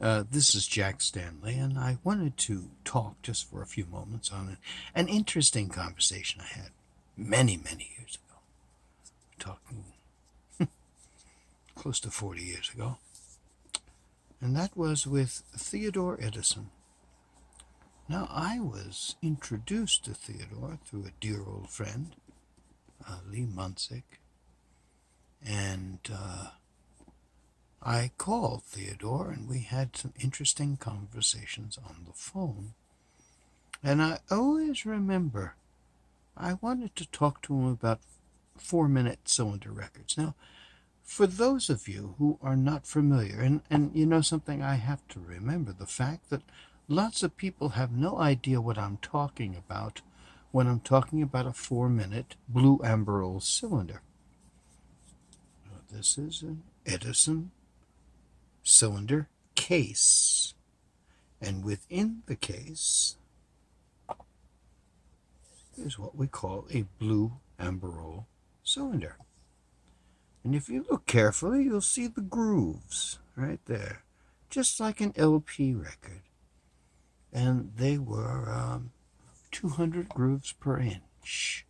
This is Jack Stanley, and I wanted to talk just for a few moments on an interesting conversation I had many, many years ago. Talking close to 40 years ago. And that was with Theodore Edison. Now, I was introduced to Theodore through a dear old friend, Lee Munsick, and I called Theodore, and we had some interesting conversations on the phone. And I always remember I wanted to talk to him about 4-minute cylinder records. Now, for those of you who are not familiar, and you know something, I have to remember the fact that lots of people have no idea what I'm talking about when I'm talking about a 4-minute Blue Amberol cylinder. This is an Edison cylinder case, and within the case is what we call a Blue Amberol cylinder. And if you look carefully, you'll see the grooves right there, just like an LP record. And they were 200 grooves per inch.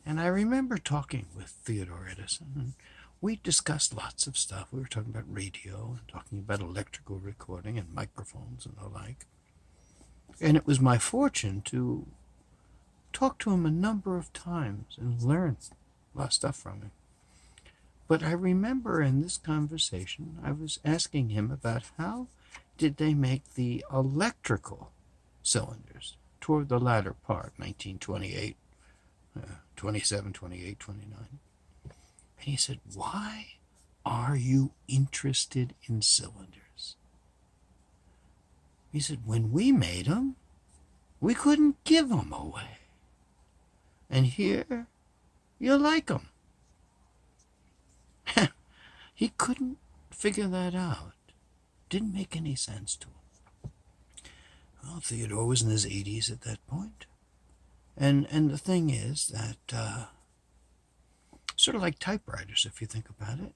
And I remember talking with Theodore Edison, and we discussed lots of stuff. We were talking about radio and talking about electrical recording and microphones and the like. And it was my fortune to talk to him a number of times and learn a lot of stuff from him. But I remember in this conversation, I was asking him about how did they make the electrical cylinders toward the latter part, 1928, 27, 28, 29. And he said, "Why are you interested in cylinders?" He said, "When we made them, we couldn't give them away. And here, you like them." He couldn't figure that out. Didn't make any sense to him. Well, Theodore was in his 80s at that point. And the thing is that sort of like typewriters, if you think about it,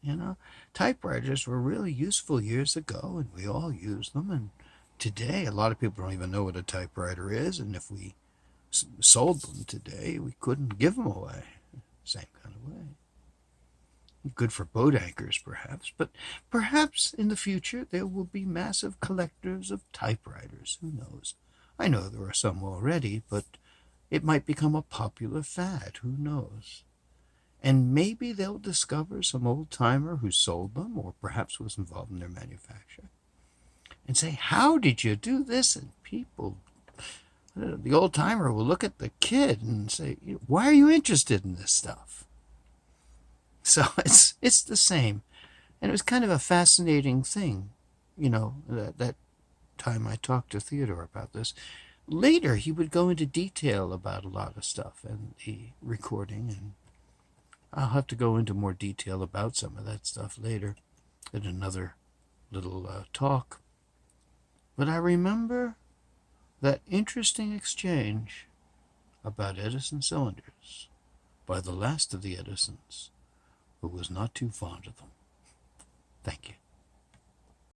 typewriters were really useful years ago, and we all use them. And today, a lot of people don't even know what a typewriter is, and if we sold them today, we couldn't give them away. Same kind of way. Good for boat anchors, perhaps, but perhaps in the future there will be massive collectors of typewriters. Who knows? I know there are some already, but it might become a popular fad. Who knows? And maybe they'll discover some old-timer who sold them, or perhaps was involved in their manufacture, and say, "How did you do this?" And people, the old-timer will look at the kid and say, "Why are you interested in this stuff?" So it's the same. And it was kind of a fascinating thing, that time I talked to Theodore about this. Later, he would go into detail about a lot of stuff and the recording, and I'll have to go into more detail about some of that stuff later in another little talk. But I remember that interesting exchange about Edison cylinders by the last of the Edisons, who was not too fond of them. Thank you.